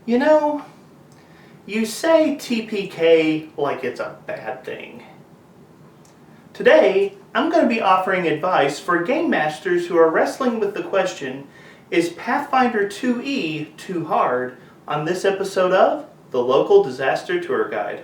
You know, you say TPK like it's a bad thing. Today, I'm going to be offering advice for game masters who are wrestling with the question, is Pathfinder 2E too hard, on this episode of the Local Disaster Tour Guide.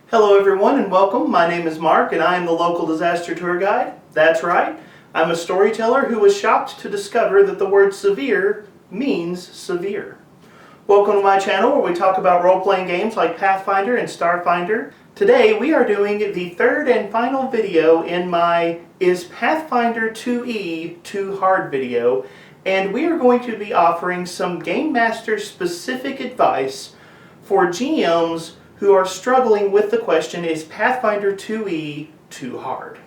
Hello everyone and welcome. My name is Mark and I am the Local Disaster Tour Guide. That's right, I'm a storyteller who was shocked to discover that the word severe means severe. Welcome to my channel where we talk about role-playing games like Pathfinder and Starfinder. Today we are doing the third and final video in my Is Pathfinder 2E Too Hard video, and we are going to be offering some Game Master specific advice for GMs who are struggling with the question, is Pathfinder 2E too hard?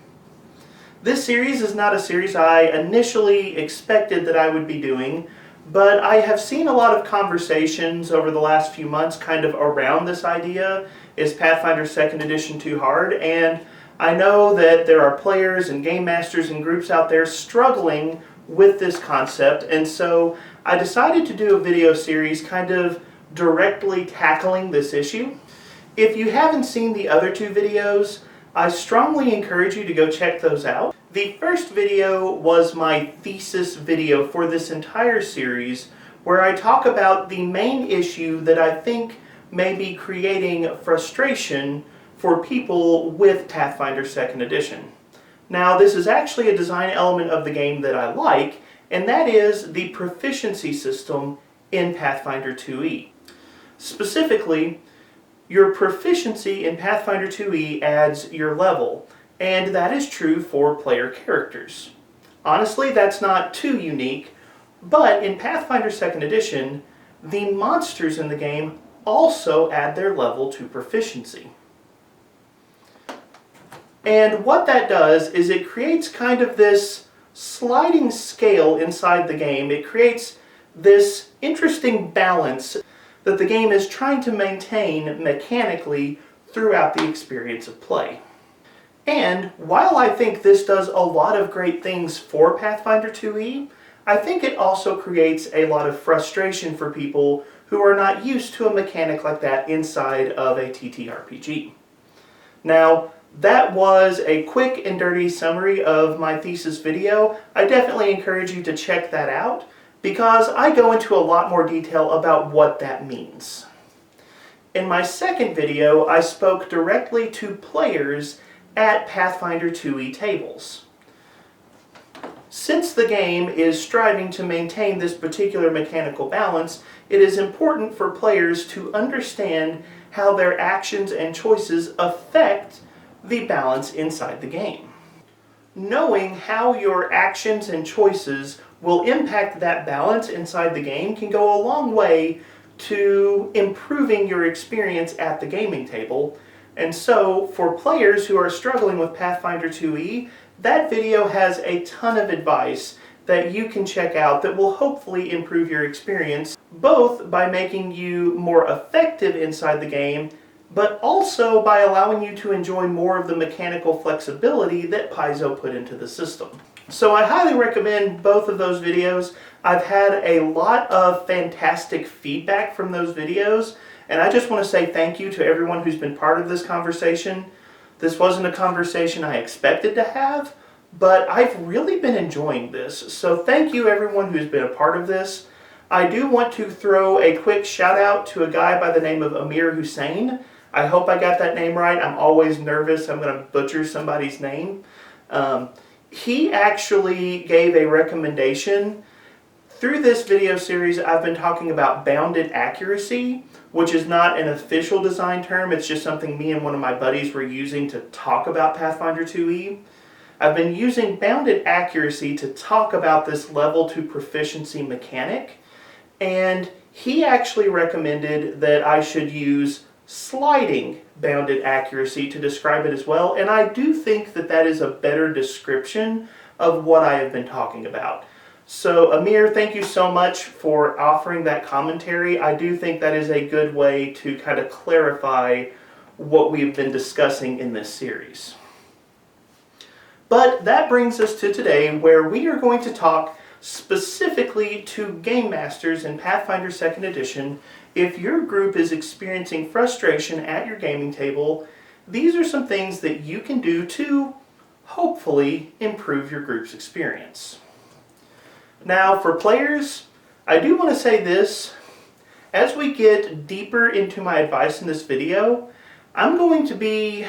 This series is not a series I initially expected that I would be doing, but I have seen a lot of conversations over the last few months kind of around this idea, is Pathfinder 2nd Edition too hard? And I know that there are players and game masters and groups out there struggling with this concept, and so I decided to do a video series kind of directly tackling this issue. If you haven't seen the other two videos, I strongly encourage you to go check those out. The first video was my thesis video for this entire series, where I talk about the main issue that I think may be creating frustration for people with Pathfinder 2nd Edition. Now, this is actually a design element of the game that I like, and that is the proficiency system in Pathfinder 2E. Specifically, your proficiency in Pathfinder 2E adds your level, and that is true for player characters. Honestly, that's not too unique, but in Pathfinder 2nd Edition, the monsters in the game also add their level to proficiency. And what that does is it creates kind of this sliding scale inside the game. It creates this interesting balance that the game is trying to maintain mechanically throughout the experience of play. And while I think this does a lot of great things for Pathfinder 2E, I think it also creates a lot of frustration for people who are not used to a mechanic like that inside of a TTRPG. Now, that was a quick and dirty summary of my thesis video. I definitely encourage you to check that out, because I go into a lot more detail about what that means. In my second video, I spoke directly to players at Pathfinder 2E tables. Since the game is striving to maintain this particular mechanical balance, it is important for players to understand how their actions and choices affect the balance inside the game. Knowing how your actions and choices will impact that balance inside the game can go a long way to improving your experience at the gaming table. And so, for players who are struggling with Pathfinder 2E, that video has a ton of advice that you can check out that will hopefully improve your experience, both by making you more effective inside the game, but also by allowing you to enjoy more of the mechanical flexibility that Paizo put into the system. So I highly recommend both of those videos. I've had a lot of fantastic feedback from those videos, and I just want to say thank you to everyone who's been part of this conversation. This wasn't a conversation I expected to have, but I've really been enjoying this. So thank you everyone who's been a part of this. I do want to throw a quick shout out to a guy by the name of Amir Hussein. I hope I got that name right. I'm always nervous I'm going to butcher somebody's name. He actually gave a recommendation. Through this video series, I've been talking about bounded accuracy, which is not an official design term. It's just something me and one of my buddies were using to talk about Pathfinder 2E. I've been using bounded accuracy to talk about this level to proficiency mechanic, and he actually recommended that I should use sliding bounded accuracy to describe it as well, and I do think that that is a better description of what I have been talking about. So Amir, thank you so much for offering that commentary. I do think that is a good way to kind of clarify what we've been discussing in this series. But that brings us to today, where we are going to talk specifically to Game Masters in Pathfinder 2nd Edition. If your group is experiencing frustration at your gaming table, these are some things that you can do to hopefully improve your group's experience. Now for players, I do want to say this. As we get deeper into my advice in this video, I'm going to be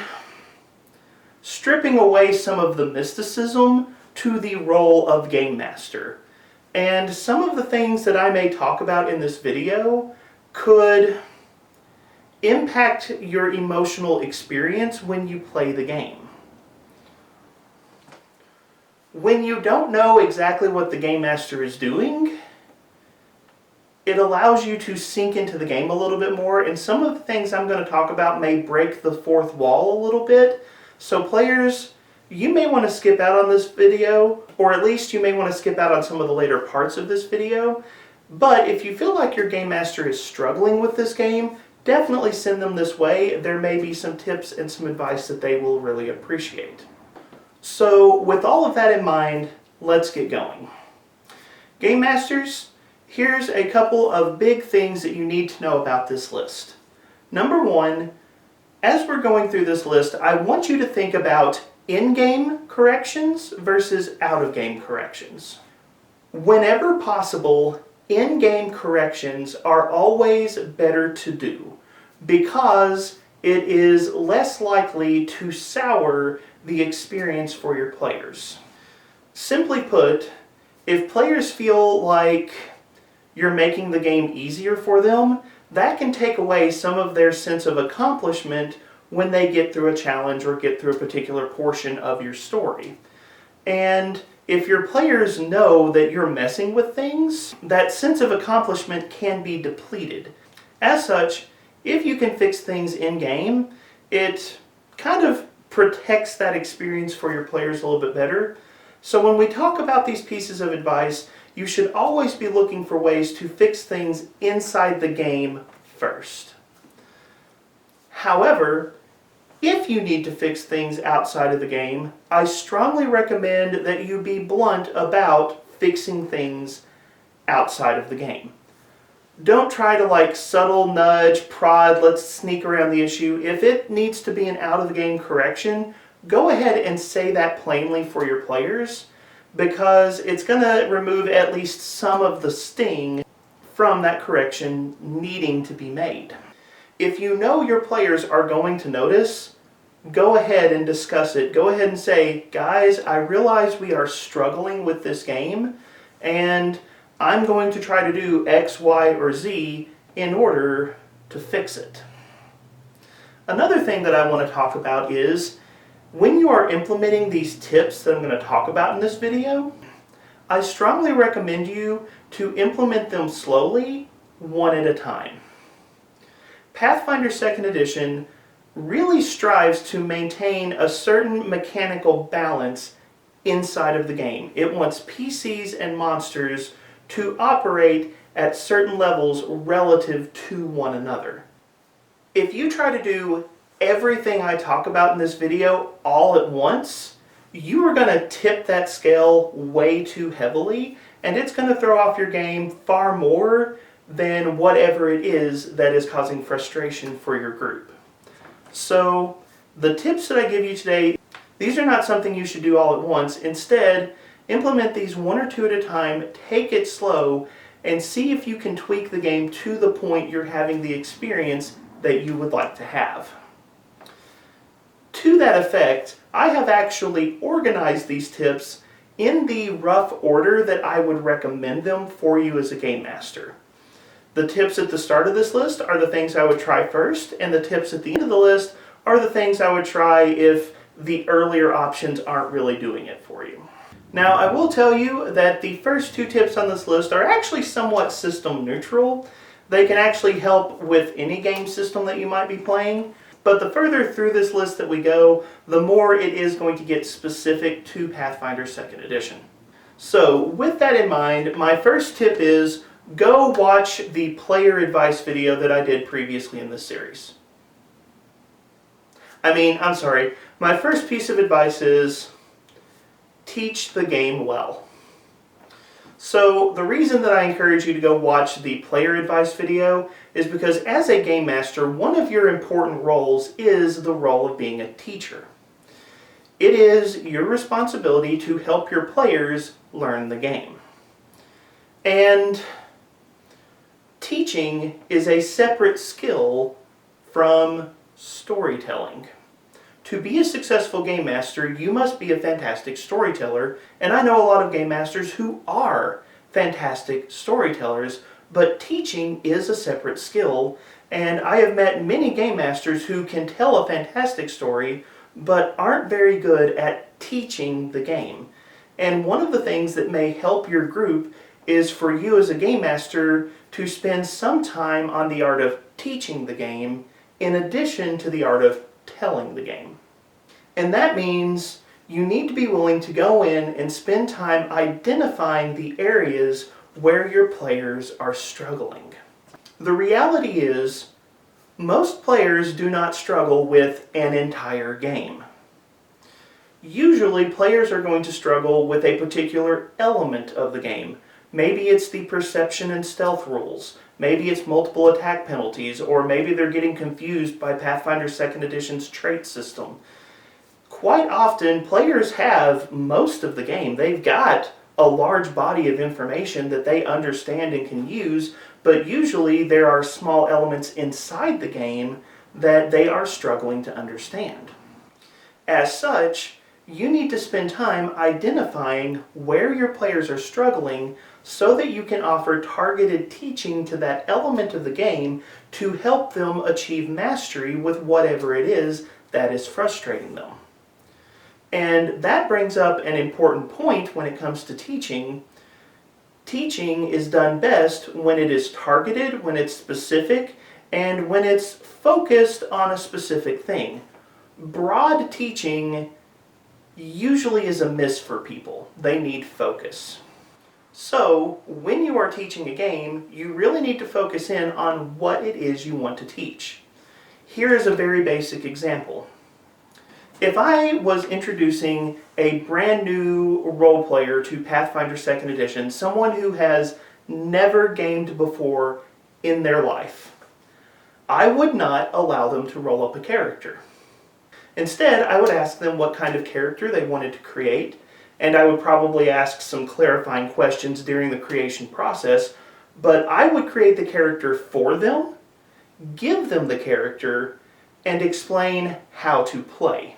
stripping away some of the mysticism to the role of Game Master. And some of the things that I may talk about in this video could impact your emotional experience when you play the game. When you don't know exactly what the Game Master is doing, it allows you to sink into the game a little bit more, and some of the things I'm going to talk about may break the fourth wall a little bit. So players, you may want to skip out on this video, or at least you may want to skip out on some of the later parts of this video. But if you feel like your Game Master is struggling with this game, definitely send them this way. There may be some tips and some advice that they will really appreciate. So with all of that in mind, let's get going. Game Masters, here's a couple of big things that you need to know about this list. Number one, as we're going through this list, I want you to think about in-game corrections versus out-of-game corrections. Whenever possible, in-game corrections are always better to do because it is less likely to sour the experience for your players. Simply put, if players feel like you're making the game easier for them, that can take away some of their sense of accomplishment when they get through a challenge or get through a particular portion of your story. And if your players know that you're messing with things, that sense of accomplishment can be depleted. As such, if you can fix things in-game, it kind of protects that experience for your players a little bit better. So when we talk about these pieces of advice, you should always be looking for ways to fix things inside the game first. However, if you need to fix things outside of the game, I strongly recommend that you be blunt about fixing things outside of the game. Don't try to subtle nudge, prod, let's sneak around the issue. If it needs to be an out-of-the-game correction, go ahead and say that plainly for your players, because it's going to remove at least some of the sting from that correction needing to be made. If you know your players are going to notice, go ahead and discuss it. Go ahead and say, guys, I realize we are struggling with this game, and I'm going to try to do X, Y, or Z in order to fix it. Another thing that I want to talk about is, when you are implementing these tips that I'm going to talk about in this video, I strongly recommend you to implement them slowly, one at a time. Pathfinder 2nd Edition really strives to maintain a certain mechanical balance inside of the game. It wants PCs and monsters to operate at certain levels relative to one another. If you try to do everything I talk about in this video all at once, you are going to tip that scale way too heavily, and it's going to throw off your game far more than whatever it is that is causing frustration for your group. So the tips that I give you today, these are not something you should do all at once. Instead, implement these one or two at a time, take it slow, and see if you can tweak the game to the point you're having the experience that you would like to have. To that effect, I have actually organized these tips in the rough order that I would recommend them for you as a game master. The tips at the start of this list are the things I would try first, and the tips at the end of the list are the things I would try if the earlier options aren't really doing it for you. Now, I will tell you that the first two tips on this list are actually somewhat system neutral. They can actually help with any game system that you might be playing, but the further through this list that we go, the more it is going to get specific to Pathfinder 2nd Edition. So with that in mind, my first tip is go watch the player advice video that I did previously in this series. I'm sorry, my first piece of advice is teach the game well. So the reason that I encourage you to go watch the player advice video is because as a game master, one of your important roles is the role of being a teacher. It is your responsibility to help your players learn the game. And teaching is a separate skill from storytelling. To be a successful game master, you must be a fantastic storyteller, and I know a lot of game masters who are fantastic storytellers, but teaching is a separate skill, and I have met many game masters who can tell a fantastic story, but aren't very good at teaching the game. And one of the things that may help your group is for you as a game master to spend some time on the art of teaching the game in addition to the art of telling the game. And that means you need to be willing to go in and spend time identifying the areas where your players are struggling. The reality is, most players do not struggle with an entire game. Usually players are going to struggle with a particular element of the game. Maybe it's the perception and stealth rules, maybe it's multiple attack penalties, or maybe they're getting confused by Pathfinder 2nd Edition's trait system. Quite often, players have most of the game. They've got a large body of information that they understand and can use, but usually there are small elements inside the game that they are struggling to understand. As such, you need to spend time identifying where your players are struggling so that you can offer targeted teaching to that element of the game to help them achieve mastery with whatever it is that is frustrating them. And that brings up an important point when it comes to teaching. Teaching is done best when it is targeted, when it's specific, and when it's focused on a specific thing. Broad teaching usually is a miss for people. They need focus. So, when you are teaching a game, you really need to focus in on what it is you want to teach. Here is a very basic example. If I was introducing a brand new role player to Pathfinder 2nd Edition, someone who has never gamed before in their life, I would not allow them to roll up a character. Instead, I would ask them what kind of character they wanted to create, and I would probably ask some clarifying questions during the creation process, but I would create the character for them, give them the character, and explain how to play.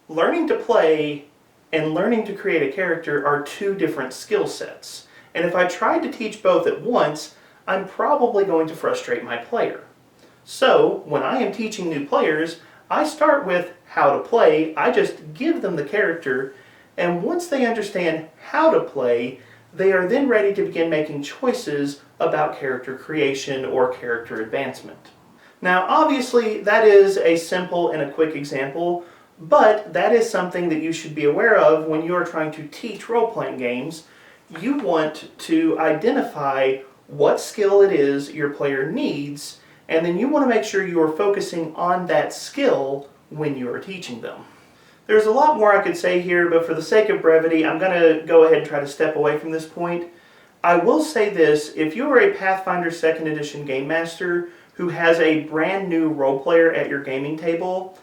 Learning to play and learning to create a character are two different skill sets, and if I tried to teach both at once, I'm probably going to frustrate my player. So, when I am teaching new players, I start with how to play. I just give them the character, and once they understand how to play, they are then ready to begin making choices about character creation or character advancement. Now, obviously, that is a simple and a quick example, but that is something that you should be aware of when you are trying to teach role-playing games. You want to identify what skill it is your player needs, and then you want to make sure you are focusing on that skill when you are teaching them. There's a lot more I could say here, but for the sake of brevity, I'm going to go ahead and try to step away from this point. I will say this: if you are a Pathfinder 2nd Edition game master who has a brand new role player at your gaming table,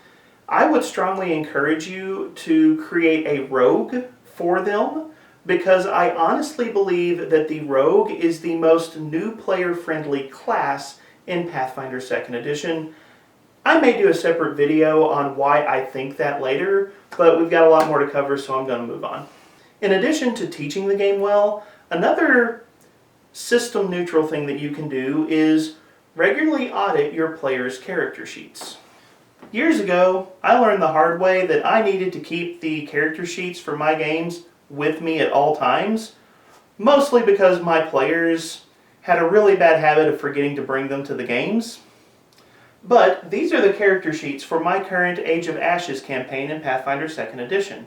I would strongly encourage you to create a rogue for them, because I honestly believe that the rogue is the most new player-friendly class in Pathfinder 2nd Edition. I may do a separate video on why I think that later, but we've got a lot more to cover, so I'm going to move on. In addition to teaching the game well, another system-neutral thing that you can do is regularly audit your players' character sheets. Years ago, I learned the hard way that I needed to keep the character sheets for my games with me at all times, mostly because my players had a really bad habit of forgetting to bring them to the games. But these are the character sheets for my current Age of Ashes campaign in Pathfinder 2nd Edition.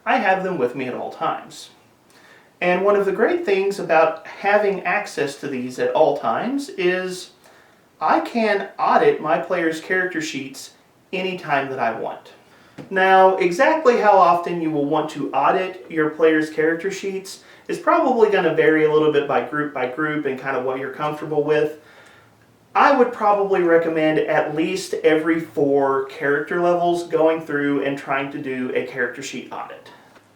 I have them with me at all times. And one of the great things about having access to these at all times is I can audit my players' character sheets anytime that I want. Now, exactly how often you will want to audit your players' character sheets is probably going to vary a little bit by group and kind of what you're comfortable with. I would probably recommend at least every 4 character levels going through and trying to do a character sheet audit.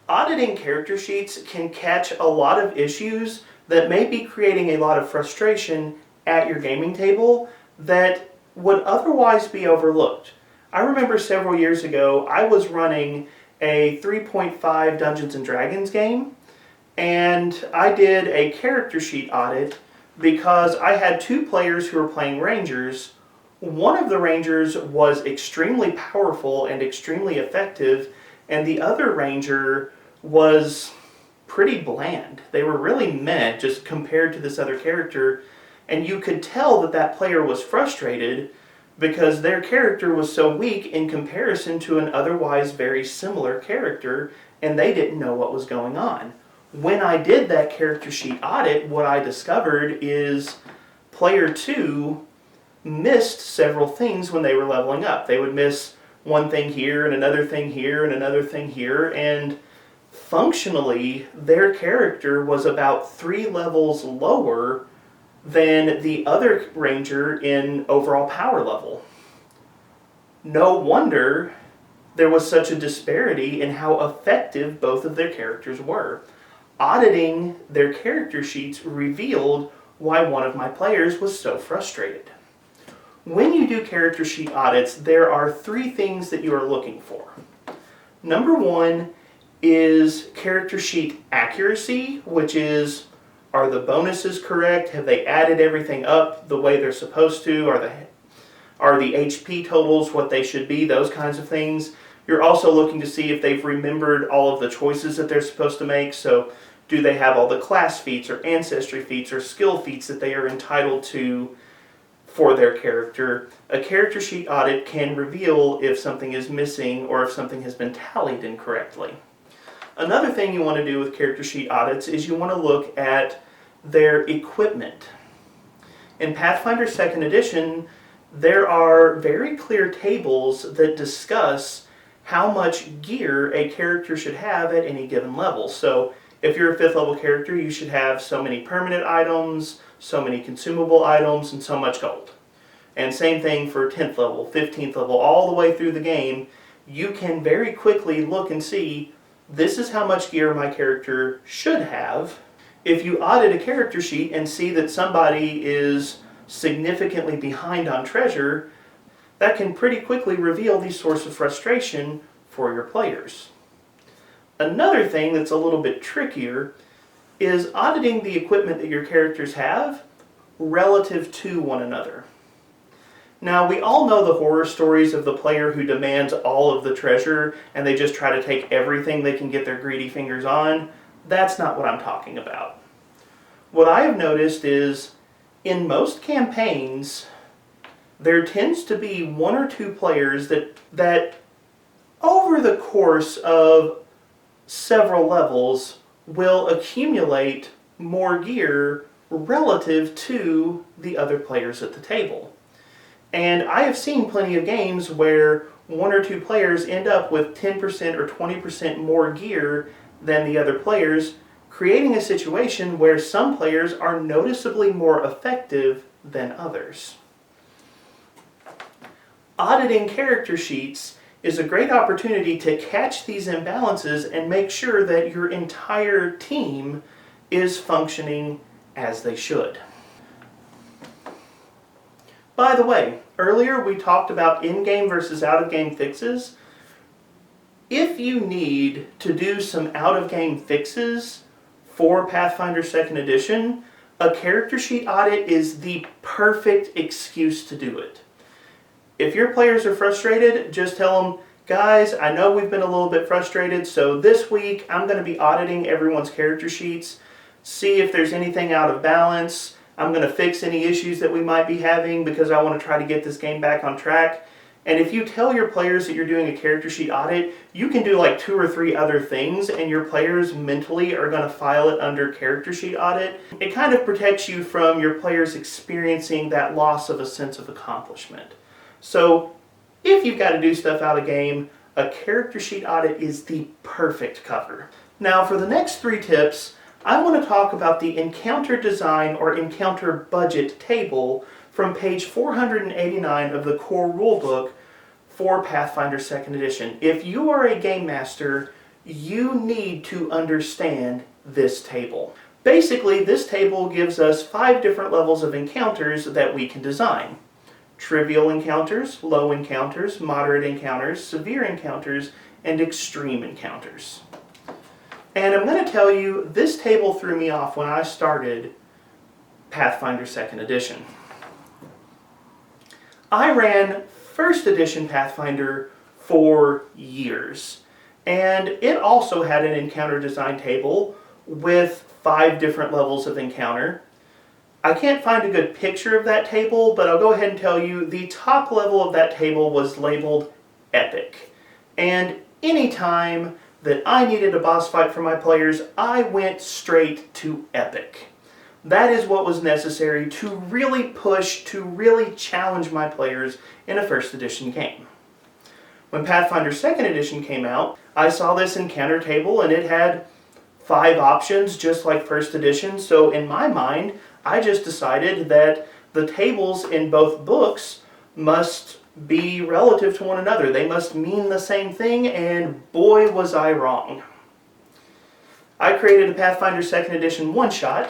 Auditing character sheets can catch a lot of issues that may be creating a lot of frustration at your gaming table that would otherwise be overlooked. I remember several years ago I was running a 3.5 Dungeons & Dragons game, and I did a character sheet audit because I had 2 players who were playing Rangers. One of the Rangers was extremely powerful and extremely effective, and the other Ranger was pretty bland. They were really meh just compared to this other character, and you could tell that that player was frustrated because their character was so weak in comparison to an otherwise very similar character, and they didn't know what was going on. When I did that character sheet audit, what I discovered is player 2 missed several things when they were leveling up. They would miss one thing here and another thing here and another thing here, and functionally their character was about 3 levels lower than the other ranger in overall power level. No wonder there was such a disparity in how effective both of their characters were. Auditing their character sheets revealed why one of my players was so frustrated. When you do character sheet audits, there are 3 things that you are looking for. Number 1 is character sheet accuracy, which is, are the bonuses correct? Have they added everything up the way they're supposed to? Are the HP totals what they should be? Those kinds of things. You're also looking to see if they've remembered all of the choices that they're supposed to make. So do they have all the class feats or ancestry feats or skill feats that they are entitled to for their character? A character sheet audit can reveal if something is missing or if something has been tallied incorrectly. Another thing you want to do with character sheet audits is you want to look at their equipment. In Pathfinder 2nd Edition, there are very clear tables that discuss how much gear a character should have at any given level. So if you're a 5th level character, you should have so many permanent items, so many consumable items, and so much gold. And same thing for 10th level, 15th level, all the way through the game. You can very quickly look and see, this is how much gear my character should have. If you audit a character sheet and see that somebody is significantly behind on treasure, that can pretty quickly reveal the source of frustration for your players. Another thing that's a little bit trickier is auditing the equipment that your characters have relative to one another. Now, we all know the horror stories of the player who demands all of the treasure and they just try to take everything they can get their greedy fingers on. That's not what I'm talking about. What I have noticed is, in most campaigns, there tends to be 1 or 2 players that over the course of several levels will accumulate more gear relative to the other players at the table. And I have seen plenty of games where 1 or 2 players end up with 10% or 20% more gear than the other players, creating a situation where some players are noticeably more effective than others. Auditing character sheets is a great opportunity to catch these imbalances and make sure that your entire team is functioning as they should. By the way, earlier we talked about in-game versus out-of-game fixes. If you need to do some out-of-game fixes for Pathfinder 2nd Edition, a character sheet audit is the perfect excuse to do it. If your players are frustrated, just tell them, guys, I know we've been a little bit frustrated, so this week I'm going to be auditing everyone's character sheets, see if there's anything out of balance, I'm going to fix any issues that we might be having because I want to try to get this game back on track. And if you tell your players that you're doing a character sheet audit, you can do like 2 or 3 other things and your players mentally are going to file it under character sheet audit. It kind of protects you from your players experiencing that loss of a sense of accomplishment. So if you've got to do stuff out of game, a character sheet audit is the perfect cover. Now for the next 3 tips, I want to talk about the encounter design or encounter budget table from page 489 of the core rulebook for Pathfinder 2nd Edition. If you are a game master, you need to understand this table. Basically, this table gives us 5 different levels of encounters that we can design. Trivial encounters, low encounters, moderate encounters, severe encounters, and extreme encounters. And I'm going to tell you, this table threw me off when I started Pathfinder 2nd Edition. I ran 1st edition Pathfinder for years, and it also had an encounter design table with 5 different levels of encounter. I can't find a good picture of that table, but I'll go ahead and tell you the top level of that table was labeled Epic. And anytime that I needed a boss fight for my players, I went straight to Epic. That is what was necessary to really push, to really challenge my players in a 1st edition game. When Pathfinder 2nd Edition came out, I saw this encounter table and it had 5 options just like 1st edition, so in my mind, I just decided that the tables in both books must be relative to one another. They must mean the same thing, and boy was I wrong. I created a Pathfinder 2nd Edition one-shot,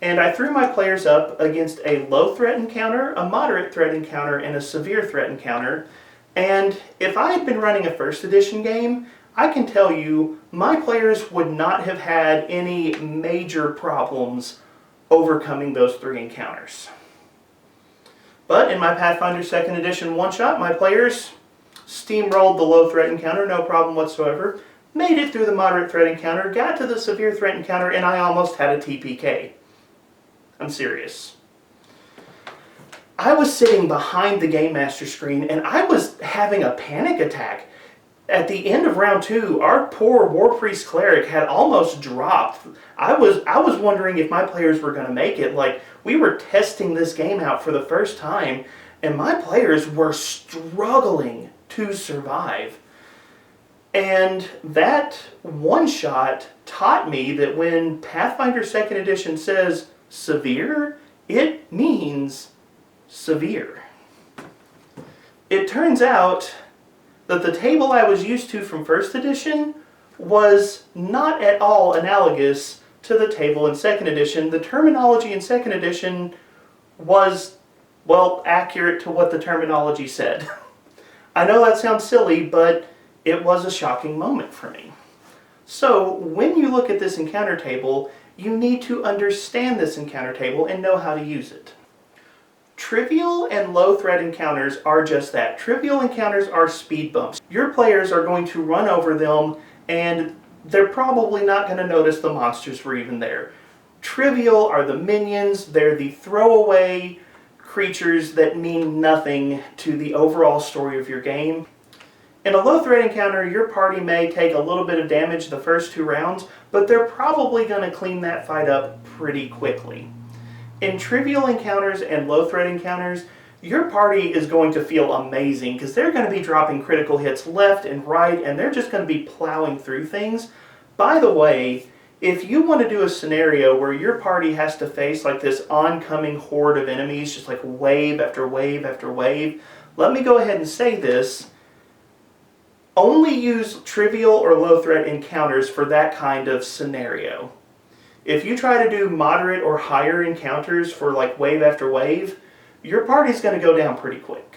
and I threw my players up against a low threat encounter, a moderate threat encounter, and a severe threat encounter. And if I had been running a 1st edition game, I can tell you my players would not have had any major problems overcoming those 3 encounters. But in my Pathfinder 2nd Edition one-shot, my players steamrolled the low threat encounter, no problem whatsoever, made it through the moderate threat encounter, got to the severe threat encounter, and I almost had a TPK. I'm serious. I was sitting behind the Game Master screen and I was having a panic attack. At the end of round 2, our poor War Priest Cleric had almost dropped. I was wondering if my players were going to make it. Like, we were testing this game out for the first time and my players were struggling to survive. And that one-shot taught me that when Pathfinder 2nd Edition says severe, it means severe. It turns out that the table I was used to from 1st edition was not at all analogous to the table in 2nd edition. The terminology in 2nd edition was, well, accurate to what the terminology said. I know that sounds silly, but it was a shocking moment for me. So when you look at this encounter table, you need to understand this encounter table and know how to use it. Trivial and low threat encounters are just that. Trivial encounters are speed bumps. Your players are going to run over them and they're probably not going to notice the monsters were even there. Trivial are the minions. They're the throwaway creatures that mean nothing to the overall story of your game. In a low threat encounter, your party may take a little bit of damage the first 2 rounds, but they're probably going to clean that fight up pretty quickly. In trivial encounters and low threat encounters, your party is going to feel amazing because they're going to be dropping critical hits left and right and they're just going to be plowing through things. By the way, if you want to do a scenario where your party has to face like this oncoming horde of enemies, just like wave after wave after wave, let me go ahead and say this. Only use trivial or low threat encounters for that kind of scenario. If you try to do moderate or higher encounters for like wave after wave, your party's going to go down pretty quick.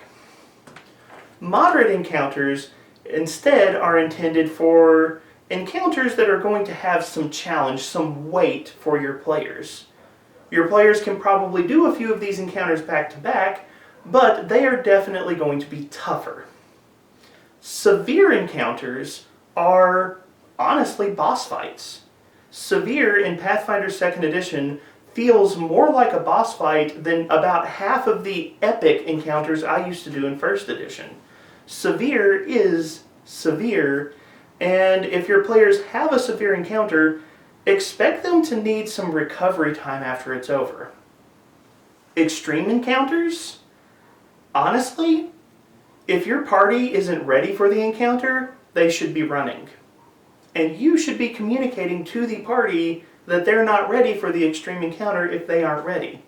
Moderate encounters instead are intended for encounters that are going to have some challenge, some weight for your players. Your players can probably do a few of these encounters back to back, but they are definitely going to be tougher. Severe encounters are honestly boss fights. Severe in Pathfinder 2nd Edition feels more like a boss fight than about half of the epic encounters I used to do in first edition. Severe is severe, and if your players have a severe encounter, expect them to need some recovery time after it's over. Extreme encounters? Honestly, if your party isn't ready for the encounter, they should be running. And you should be communicating to the party that they're not ready for the extreme encounter if they aren't ready.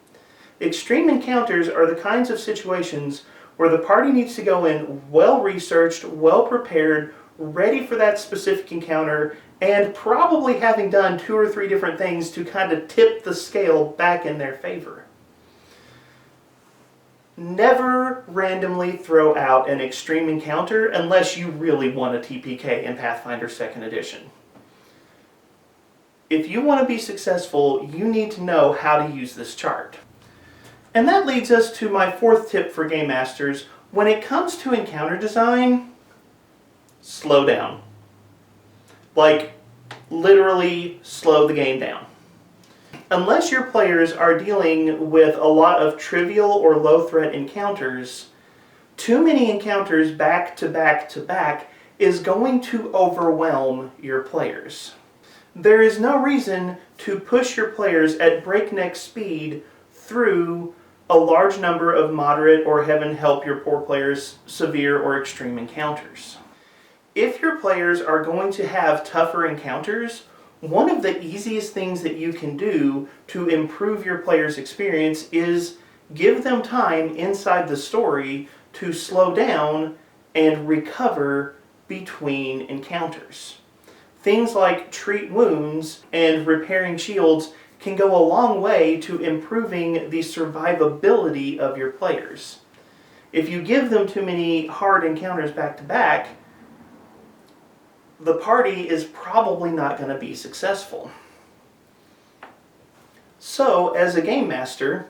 Extreme encounters are the kinds of situations where the party needs to go in well-researched, well-prepared, ready for that specific encounter, and probably having done 2 or 3 different things to kind of tip the scale back in their favor. Never randomly throw out an extreme encounter unless you really want a TPK in Pathfinder 2nd Edition. If you want to be successful, you need to know how to use this chart. And that leads us to my 4th tip for Game Masters. When it comes to encounter design, slow down. Like, literally slow the game down. Unless your players are dealing with a lot of trivial or low-threat encounters, too many encounters back to back to back is going to overwhelm your players. There is no reason to push your players at breakneck speed through a large number of moderate or heaven help your poor players severe or extreme encounters. If your players are going to have tougher encounters, one of the easiest things that you can do to improve your players' experience is give them time inside the story to slow down and recover between encounters. Things like treat wounds and repairing shields can go a long way to improving the survivability of your players. If you give them too many hard encounters back to back, the party is probably not going to be successful. So, as a game master,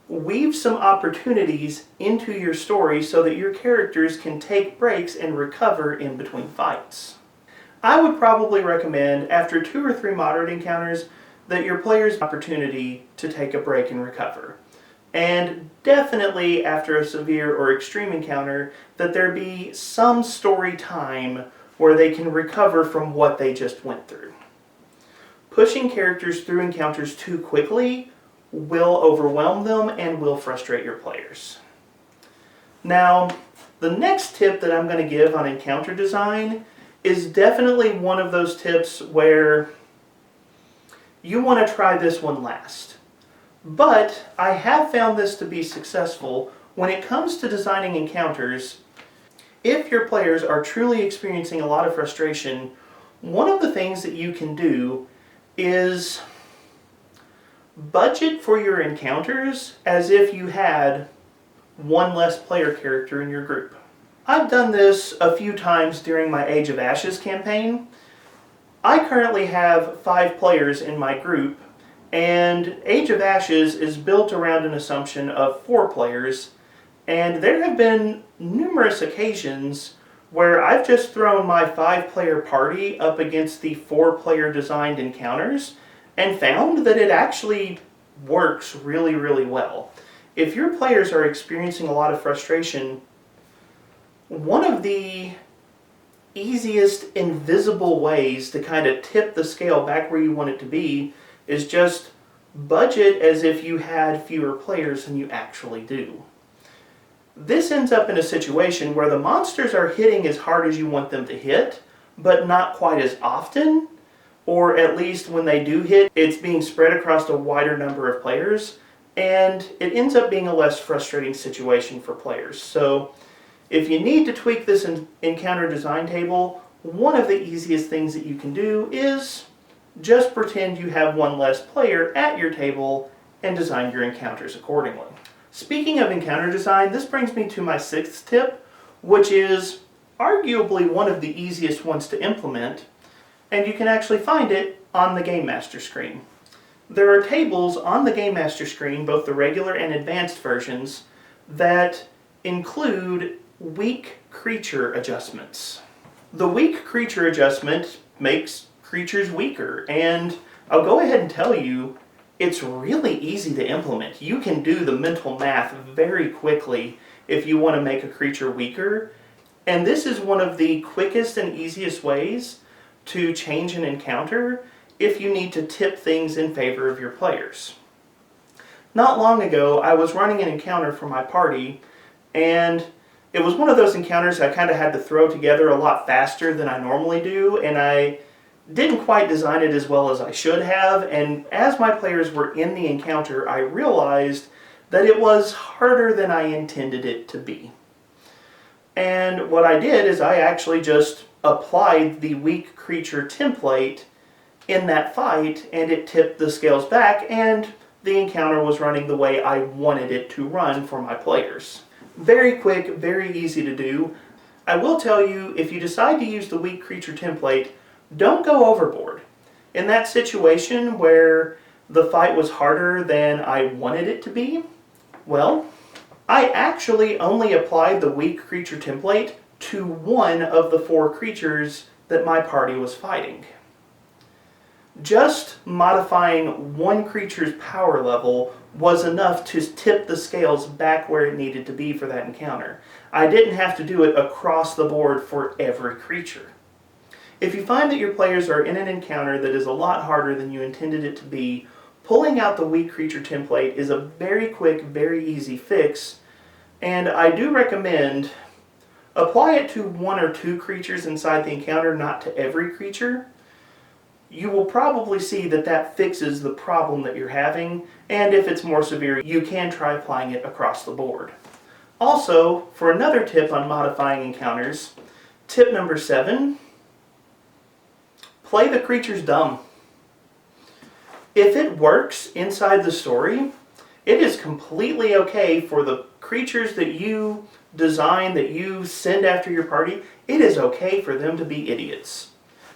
weave some opportunities into your story so that your characters can take breaks and recover in between fights. I would probably recommend, after 2 or 3 moderate encounters, that your players have an opportunity to take a break and recover. And definitely after a severe or extreme encounter, that there be some story time where they can recover from what they just went through. Pushing characters through encounters too quickly will overwhelm them and will frustrate your players. Now, the next tip that I'm going to give on encounter design is definitely one of those tips where you want to try this one last. But I have found this to be successful when it comes to designing encounters. If your players are truly experiencing a lot of frustration, one of the things that you can do is budget for your encounters as if you had one less player character in your group. I've done this a few times during my Age of Ashes campaign. I currently have 5 players in my group, and Age of Ashes is built around an assumption of 4 players, and there have been numerous occasions where I've just thrown my 5-player party up against the 4-player designed encounters and found that it actually works really, really well. If your players are experiencing a lot of frustration, one of the easiest invisible ways to kind of tip the scale back where you want it to be is just budget as if you had fewer players than you actually do. This ends up in a situation where the monsters are hitting as hard as you want them to hit, but not quite as often, or at least when they do hit, it's being spread across a wider number of players, and it ends up being a less frustrating situation for players. So if you need to tweak this encounter design table, one of the easiest things that you can do is just pretend you have one less player at your table and design your encounters accordingly. Speaking of encounter design, this brings me to my 6th tip, which is arguably one of the easiest ones to implement, and you can actually find it on the Game Master screen. There are tables on the Game Master screen, both the regular and advanced versions, that include weak creature adjustments. The weak creature adjustment makes creatures weaker, and I'll go ahead and tell you, it's really easy to implement. You can do the mental math very quickly if you want to make a creature weaker. And this is one of the quickest and easiest ways to change an encounter if you need to tip things in favor of your players. Not long ago, I was running an encounter for my party, and it was one of those encounters I kind of had to throw together a lot faster than I normally do, and I didn't quite design it as well as I should have, and as my players were in the encounter, I realized that it was harder than I intended it to be. And what I did is I actually just applied the weak creature template in that fight, and it tipped the scales back, and the encounter was running the way I wanted it to run for my players. Very quick, very easy to do. I will tell you, if you decide to use the weak creature template, don't go overboard. In that situation where the fight was harder than I wanted it to be, well, I actually only applied the weak creature template to one of the 4 creatures that my party was fighting. Just modifying one creature's power level was enough to tip the scales back where it needed to be for that encounter. I didn't have to do it across the board for every creature. If you find that your players are in an encounter that is a lot harder than you intended it to be, pulling out the weak creature template is a very quick, very easy fix, and I do recommend apply it to 1 or 2 creatures inside the encounter, not to every creature. You will probably see that that fixes the problem that you're having, and if it's more severe, you can try applying it across the board. Also, for another tip on modifying encounters, tip number 7, play the creatures dumb. If it works inside the story, it is completely okay for the creatures that you design, that you send after your party, it is okay for them to be idiots.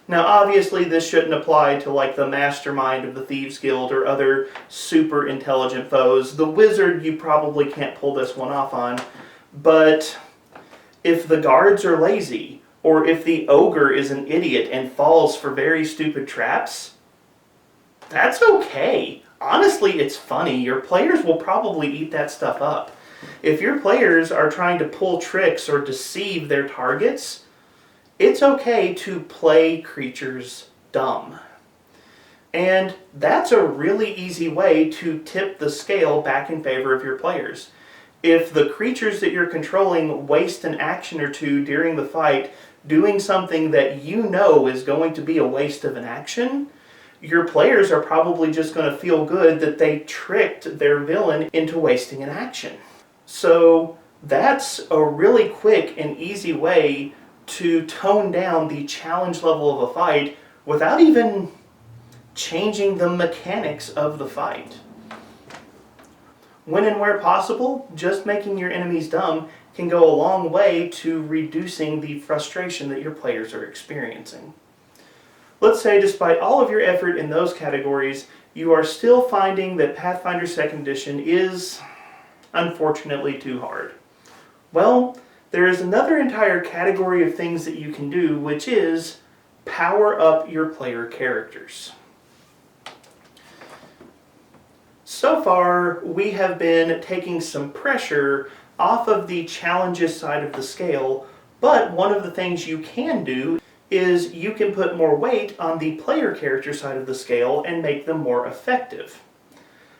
Now obviously this shouldn't apply to like the mastermind of the Thieves Guild or other super intelligent foes. The wizard you probably can't pull this one off on, but if the guards are lazy, or if the ogre is an idiot and falls for very stupid traps, that's okay. Honestly, it's funny. Your players will probably eat that stuff up. If your players are trying to pull tricks or deceive their targets, it's okay to play creatures dumb. And that's a really easy way to tip the scale back in favor of your players. If the creatures that you're controlling waste an action or 2 during the fight doing something that you know is going to be a waste of an action, your players are probably just going to feel good that they tricked their villain into wasting an action. So that's a really quick and easy way to tone down the challenge level of a fight without even changing the mechanics of the fight. When and where possible, just making your enemies dumb can go a long way to reducing the frustration that your players are experiencing. Let's say despite all of your effort in those categories, you are still finding that Pathfinder 2nd Edition is, unfortunately, too hard. Well, there is another entire category of things that you can do, which is power up your player characters. So far, we have been taking some pressure off of the challenges side of the scale, but one of the things you can do is you can put more weight on the player character side of the scale and make them more effective.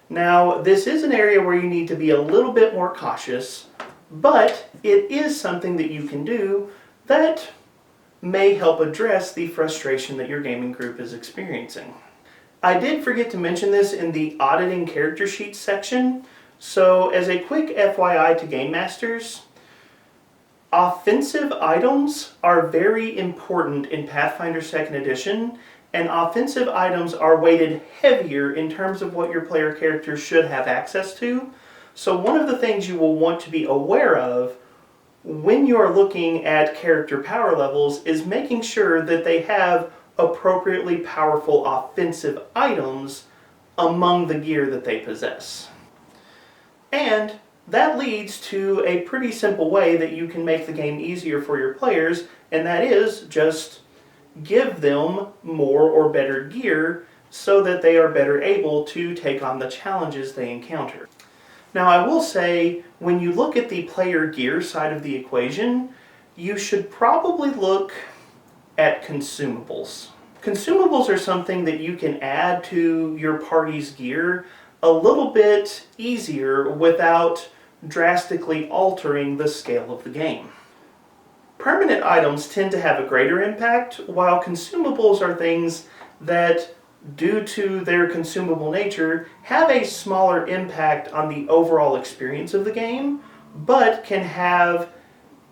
Now, this is an area where you need to be a little bit more cautious, but it is something that you can do that may help address the frustration that your gaming group is experiencing. I did forget to mention this in the auditing character sheets section, so as a quick FYI to Game Masters, offensive items are very important in Pathfinder 2nd Edition, and offensive items are weighted heavier in terms of what your player character should have access to. So one of the things you will want to be aware of when you are looking at character power levels is making sure that they have appropriately powerful offensive items among the gear that they possess. And that leads to a pretty simple way that you can make the game easier for your players, and that is just give them more or better gear so that they are better able to take on the challenges they encounter. Now, I will say, when you look at the player gear side of the equation, you should probably look at consumables. Consumables are something that you can add to your party's gear a little bit easier without drastically altering the scale of the game. Permanent items tend to have a greater impact, while consumables are things that, due to their consumable nature, have a smaller impact on the overall experience of the game, but can have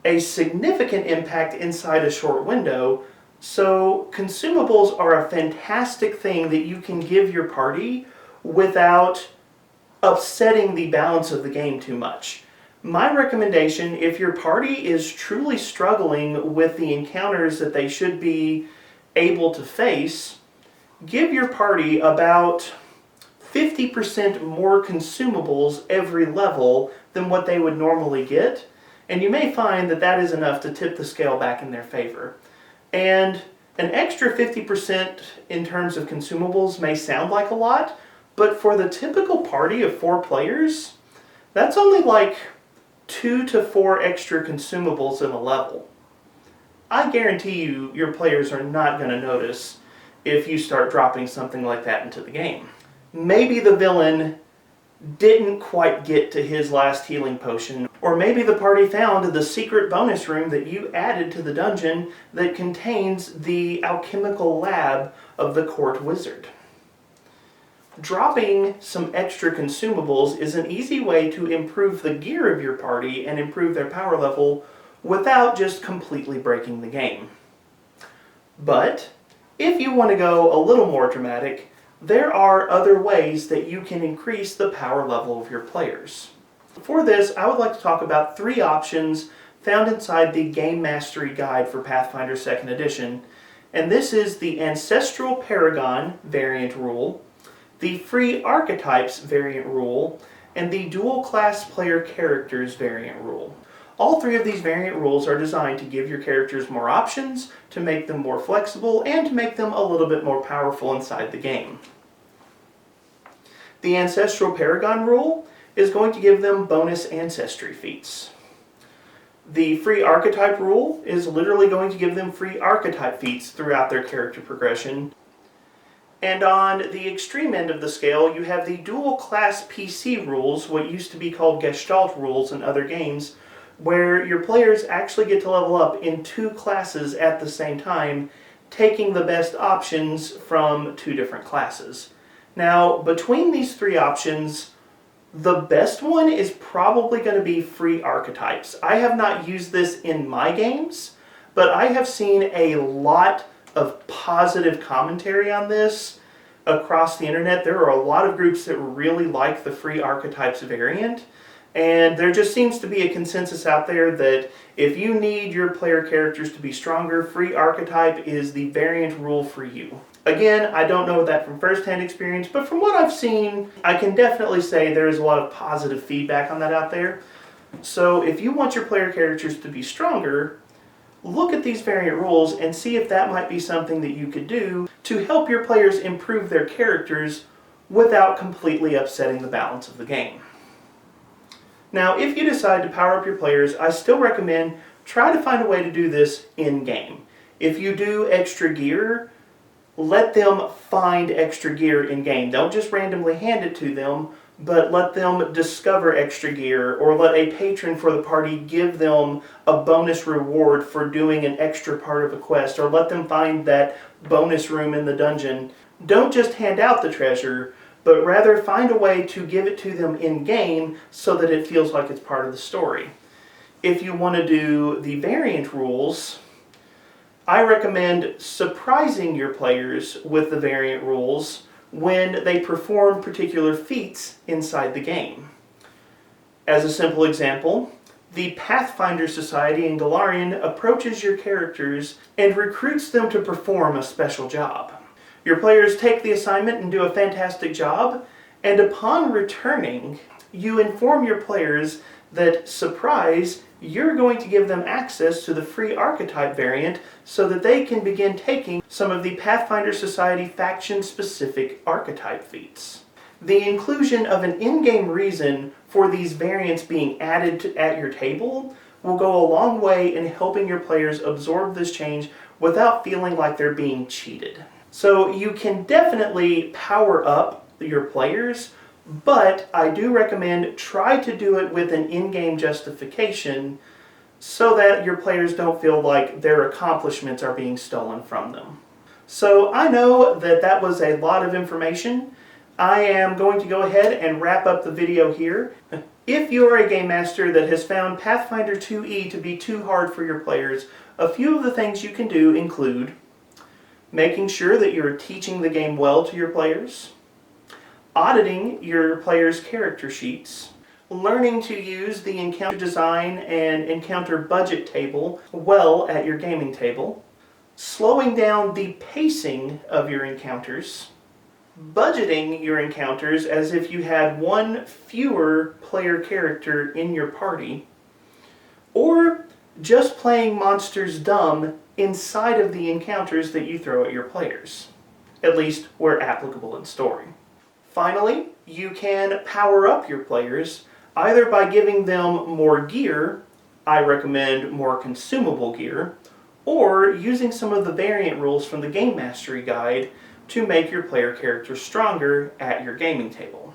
a significant impact inside a short window. So consumables are a fantastic thing that you can give your party without upsetting the balance of the game too much. My recommendation, if your party is truly struggling with the encounters that they should be able to face, give your party about 50% more consumables every level than what they would normally get, and you may find that that is enough to tip the scale back in their favor. And an extra 50% in terms of consumables may sound like a lot, but for the typical party of 4 players, that's only like 2 to 4 extra consumables in a level. I guarantee you, your players are not going to notice if you start dropping something like that into the game. Maybe the villain didn't quite get to his last healing potion, or maybe the party found the secret bonus room that you added to the dungeon that contains the alchemical lab of the court wizard. Dropping some extra consumables is an easy way to improve the gear of your party and improve their power level without just completely breaking the game. But if you want to go a little more dramatic, there are other ways that you can increase the power level of your players. For this, I would like to talk about 3 options found inside the Game Mastery Guide for Pathfinder 2nd Edition, and this is the Ancestral Paragon variant rule, the Free Archetypes variant rule, and the Dual Class Player Characters variant rule. All 3 of these variant rules are designed to give your characters more options, to make them more flexible, and to make them a little bit more powerful inside the game. The Ancestral Paragon rule is going to give them bonus ancestry feats. The Free Archetype rule is literally going to give them free archetype feats throughout their character progression. And on the extreme end of the scale, you have the Dual Class PC rules, what used to be called Gestalt rules in other games, where your players actually get to level up in 2 classes at the same time, taking the best options from 2 different classes. Now, between these 3 options, the best one is probably going to be Free Archetypes. I have not used this in my games, but I have seen a lot of positive commentary on this across the internet. There are a lot of groups that really like the Free Archetypes variant, and there just seems to be a consensus out there that if you need your player characters to be stronger, Free Archetype is the variant rule for you. Again, I don't know that from first-hand experience, but from what I've seen, I can definitely say there is a lot of positive feedback on that out there. So if you want your player characters to be stronger, look at these variant rules and see if that might be something that you could do to help your players improve their characters without completely upsetting the balance of the game. Now, if you decide to power up your players, I still recommend try to find a way to do this in-game. If you do extra gear, let them find extra gear in-game. Don't just randomly hand it to them, but let them discover extra gear, or let a patron for the party give them a bonus reward for doing an extra part of a quest, or let them find that bonus room in the dungeon. Don't just hand out the treasure, but rather find a way to give it to them in-game so that it feels like it's part of the story. If you want to do the variant rules, I recommend surprising your players with the variant rules when they perform particular feats inside the game. As a simple example, the Pathfinder Society in Galarian approaches your characters and recruits them to perform a special job. Your players take the assignment and do a fantastic job, and upon returning, you inform your players that surprise you're going to give them access to the free archetype variant so that they can begin taking some of the Pathfinder Society faction-specific archetype feats. The inclusion of an in-game reason for these variants being added at your table will go a long way in helping your players absorb this change without feeling like they're being cheated. So you can definitely power up your players, but I do recommend try to do it with an in-game justification so that your players don't feel like their accomplishments are being stolen from them. So I know that that was a lot of information. I am going to go ahead and wrap up the video here. If you are a game master that has found Pathfinder 2e to be too hard for your players, a few of the things you can do include making sure that you're teaching the game well to your players, auditing your players' character sheets, learning to use the encounter design and encounter budget table well at your gaming table, slowing down the pacing of your encounters, budgeting your encounters as if you had one fewer player character in your party, or just playing monsters dumb inside of the encounters that you throw at your players, at least where applicable in story. Finally, you can power up your players either by giving them more gear, I recommend more consumable gear, or using some of the variant rules from the Game Mastery Guide to make your player characters stronger at your gaming table.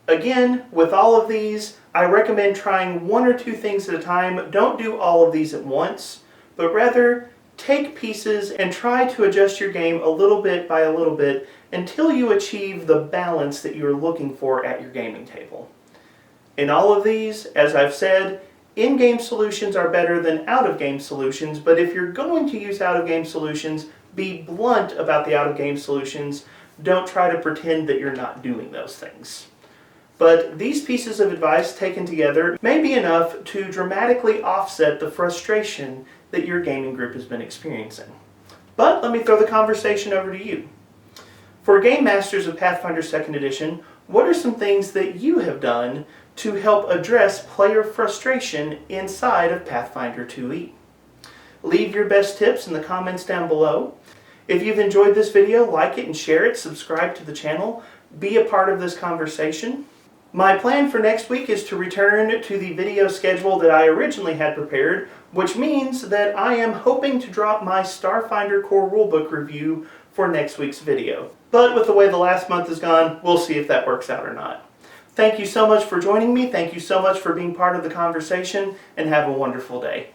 Again, with all of these, I recommend trying one or two things at a time. Don't do all of these at once, but rather take pieces and try to adjust your game a little bit by a little bit until you achieve the balance that you're looking for at your gaming table. In all of these, as I've said, in-game solutions are better than out-of-game solutions, but if you're going to use out-of-game solutions, be blunt about the out-of-game solutions. Don't try to pretend that you're not doing those things. But these pieces of advice taken together may be enough to dramatically offset the frustration that your gaming group has been experiencing. But let me throw the conversation over to you. For Game Masters of Pathfinder 2nd Edition, what are some things that you have done to help address player frustration inside of Pathfinder 2e? Leave your best tips in the comments down below. If you've enjoyed this video, like it and share it, subscribe to the channel, be a part of this conversation. My plan for next week is to return to the video schedule that I originally had prepared, which means that I am hoping to drop my Starfinder Core Rulebook review for next week's video. But with the way the last month has gone, we'll see if that works out or not. Thank you so much for joining me, thank you so much for being part of the conversation, and have a wonderful day.